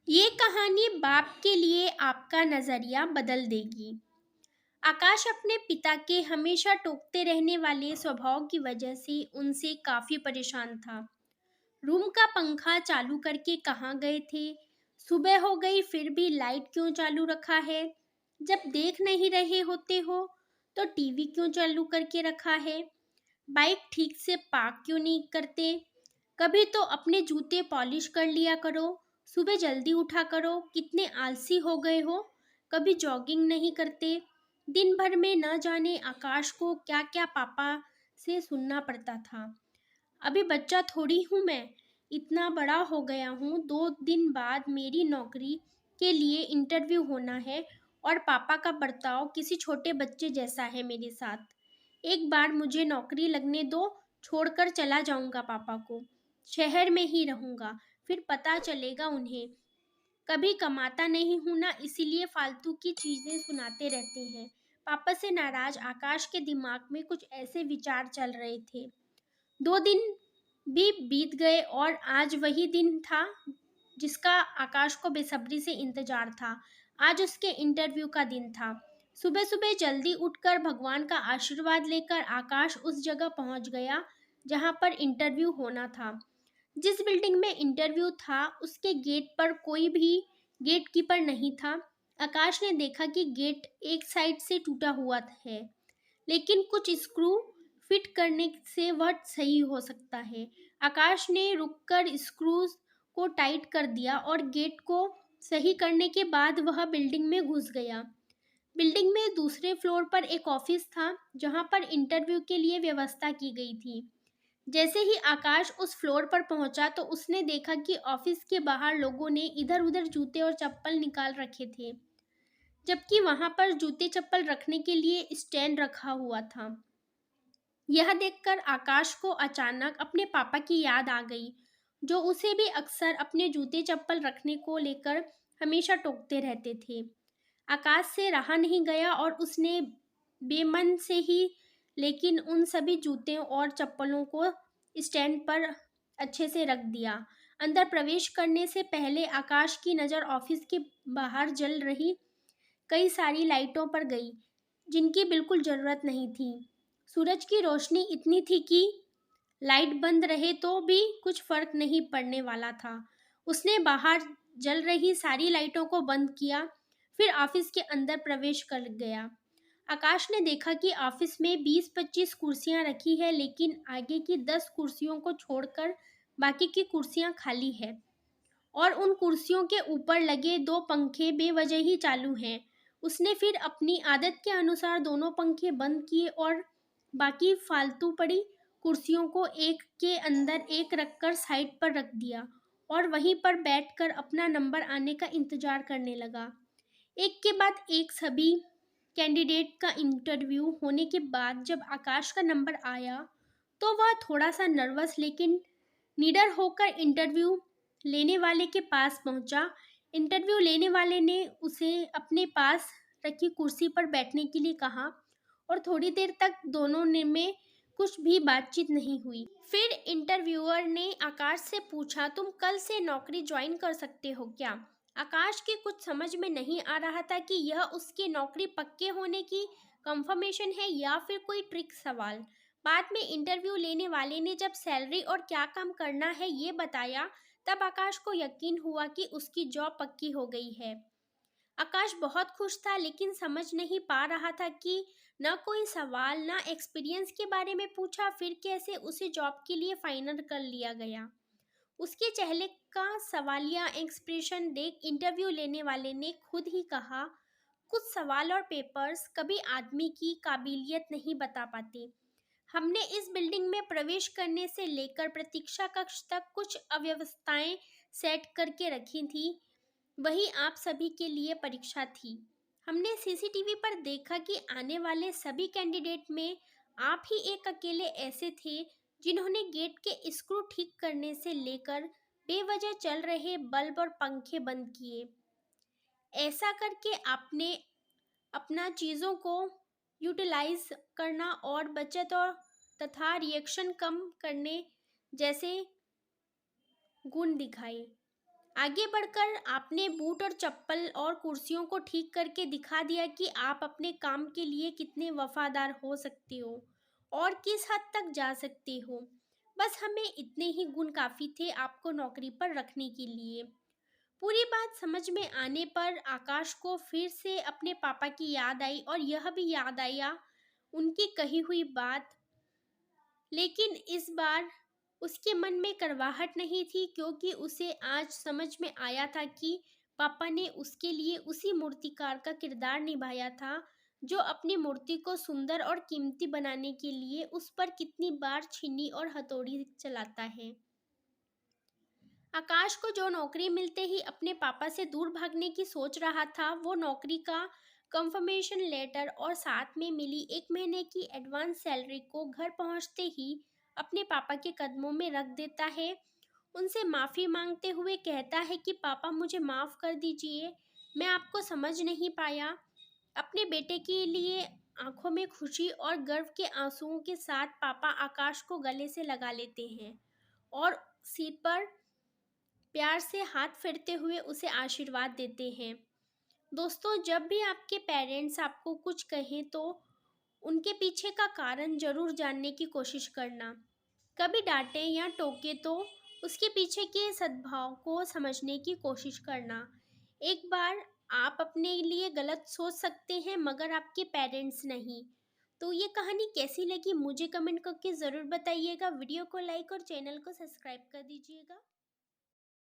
ये कहानी बाप के लिए आपका नजरिया बदल देगी। आकाश अपने पिता के हमेशा टोकते रहने वाले स्वभाव की वजह से उनसे काफी परेशान था। रूम का पंखा चालू करके कहाँ गए थे? सुबह हो गई फिर भी लाइट क्यों चालू रखा है? जब देख नहीं रहे होते हो तो टीवी क्यों चालू करके रखा है? बाइक ठीक से पार्क क्यों नहीं करते? कभी तो अपने जूते पॉलिश कर लिया करो। सुबह जल्दी उठा करो, कितने आलसी हो गए हो। कभी जॉगिंग नहीं करते। दिन भर में न जाने आकाश को क्या क्या पापा से सुनना पड़ता था। अभी बच्चा थोड़ी हूँ मैं, इतना बड़ा हो गया हूँ। 2 दिन बाद मेरी नौकरी के लिए इंटरव्यू होना है और पापा का बर्ताव किसी छोटे बच्चे जैसा है मेरे साथ। एक बार मुझे नौकरी लगने दो, छोड़कर चला जाऊंगा पापा को। शहर में ही रहूंगा, फिर पता चलेगा उन्हें। कभी कमाता नहीं हूं ना, इसीलिए फालतू की चीजें सुनाते रहते हैं। पापा से नाराज आकाश के दिमाग में कुछ ऐसे विचार चल रहे थे। 2 दिन भी बीत गए और आज वही दिन था जिसका आकाश को बेसब्री से इंतजार था। आज उसके इंटरव्यू का दिन था। सुबह सुबह जल्दी उठकर भगवान का आशीर्वाद लेकर आकाश उस जगह पहुंच गया जहां पर इंटरव्यू होना था। जिस बिल्डिंग में इंटरव्यू था उसके गेट पर कोई भी गेट कीपर नहीं था। आकाश ने देखा कि गेट एक साइड से टूटा हुआ है, लेकिन कुछ स्क्रू फिट करने से वह सही हो सकता है। आकाश ने रुककर स्क्रूज को टाइट कर दिया और गेट को सही करने के बाद वह बिल्डिंग में घुस गया। बिल्डिंग में दूसरे फ्लोर पर एक ऑफिस था जहां पर इंटरव्यू के लिए व्यवस्था की गई थी। जैसे ही आकाश उस फ्लोर पर पहुंचा तो उसने देखा कि ऑफिस के बाहर लोगों ने इधर उधर जूते और चप्पल निकाल रखे थे, जबकि वहां पर जूते चप्पल रखने के लिए स्टैंड रखा हुआ था। यह देखकर आकाश को अचानक अपने पापा की याद आ गई, जो उसे भी अक्सर अपने जूते चप्पल रखने को लेकर हमेशा टोकते रहते थे। आकाश से रहा नहीं गया और उसने बेमन से ही लेकिन उन सभी जूते और चप्पलों को स्टैंड पर अच्छे से रख दिया। अंदर प्रवेश करने से पहले आकाश की नज़र ऑफिस के बाहर जल रही कई सारी लाइटों पर गई, जिनकी बिल्कुल जरूरत नहीं थी। सूरज की रोशनी इतनी थी कि लाइट बंद रहे तो भी कुछ फर्क नहीं पड़ने वाला था। उसने बाहर जल रही सारी लाइटों को बंद किया, फिर ऑफिस के अंदर प्रवेश कर गया। आकाश ने देखा कि ऑफिस में 20-25 कुर्सियां रखी है, लेकिन आगे की 10 कुर्सियों को छोड़कर बाकी की कुर्सियां खाली है और उन कुर्सियों के ऊपर लगे 2 पंखे बेवजह ही चालू हैं। उसने फिर अपनी आदत के अनुसार दोनों पंखे बंद किए और बाकी फालतू पड़ी कुर्सियों को एक के अंदर एक रखकर साइड पर रख दिया और वहीं पर बैठकर अपना नंबर आने का इंतजार करने लगा। एक के बाद एक सभी कैंडिडेट का इंटरव्यू होने के बाद जब आकाश का नंबर आया तो वह थोड़ा सा नर्वस लेकिन निडर होकर इंटरव्यू लेने वाले के पास पहुंचा। इंटरव्यू लेने वाले ने उसे अपने पास रखी कुर्सी पर बैठने के लिए कहा और थोड़ी देर तक दोनों ने में कुछ भी बातचीत नहीं हुई। फिर इंटरव्यूअर ने आकाश से पूछा, तुम कल से नौकरी ज्वाइन कर सकते हो क्या? आकाश के कुछ समझ में नहीं आ रहा था कि यह उसके नौकरी पक्के होने की कंफर्मेशन है या फिर कोई ट्रिक सवाल। बाद में इंटरव्यू लेने वाले ने जब सैलरी और क्या काम करना है ये बताया, तब आकाश को यकीन हुआ कि उसकी जॉब पक्की हो गई है। आकाश बहुत खुश था, लेकिन समझ नहीं पा रहा था कि न कोई सवाल न एक्सपीरियंस के बारे में पूछा, फिर कैसे उसे जॉब के लिए फाइनल कर लिया गया। उसके चेहरे का सवालिया एक्सप्रेशन देख इंटरव्यू लेने वाले ने खुद ही कहा, कुछ सवाल और पेपर्स कभी आदमी की काबिलियत नहीं बता पाते। हमने इस बिल्डिंग में प्रवेश करने से लेकर प्रतीक्षा कक्ष तक कुछ अव्यवस्थाएं सेट करके रखी थी। वही आप सभी के लिए परीक्षा थी। हमने सीसीटीवी पर देखा कि आने वाले सभी कैंडिडेट में आप ही एक अकेले ऐसे थे जिन्होंने गेट के स्क्रू ठीक करने से लेकर बेवजह चल रहे बल्ब और पंखे बंद किए। ऐसा करके आपने अपना चीज़ों को यूटिलाइज करना और बचत और तथा रिएक्शन कम करने जैसे गुण दिखाए। आगे बढ़कर आपने बूट और चप्पल और कुर्सियों को ठीक करके दिखा दिया कि आप अपने काम के लिए कितने वफादार हो सकते हो और किस हद तक जा सकते हो। बस हमें इतने ही गुण काफ़ी थे आपको नौकरी पर रखने के लिए। पूरी बात समझ में आने पर आकाश को फिर से अपने पापा की याद आई और यह भी याद आया उनकी कही हुई बात। लेकिन इस बार उसके मन में कड़वाहट नहीं थी, क्योंकि उसे आज समझ में आया था कि पापा ने उसके लिए उसी मूर्तिकार का किरदार निभाया था जो अपनी मूर्ति को सुंदर और कीमती बनाने के लिए उस पर कितनी बार छीनी और हथौड़ी चलाता है। आकाश को जो नौकरी मिलते ही अपने पापा से दूर भागने की सोच रहा था, वो नौकरी का कंफर्मेशन लेटर और साथ में मिली 1 महीने की एडवांस सैलरी को घर पहुंचते ही अपने पापा के कदमों में रख देता है। उनसे माफ़ी मांगते हुए कहता है कि पापा मुझे माफ़ कर दीजिए, मैं आपको समझ नहीं पाया। अपने बेटे के लिए आंखों में खुशी और गर्व के आंसुओं के साथ पापा आकाश को गले से लगा लेते हैं और सिर पर प्यार से हाथ फेरते हुए उसे आशीर्वाद देते हैं। दोस्तों, जब भी आपके पेरेंट्स आपको कुछ कहें तो उनके पीछे का कारण ज़रूर जानने की कोशिश करना। कभी डांटे या टोके तो उसके पीछे के सद्भाव को समझने की कोशिश करना। एक बार आप अपने लिए गलत सोच सकते हैं, मगर आपके पेरेंट्स नहीं। तो ये कहानी कैसी लगी मुझे कमेंट करके ज़रूर बताइएगा। वीडियो को लाइक और चैनल को सब्सक्राइब कर दीजिएगा।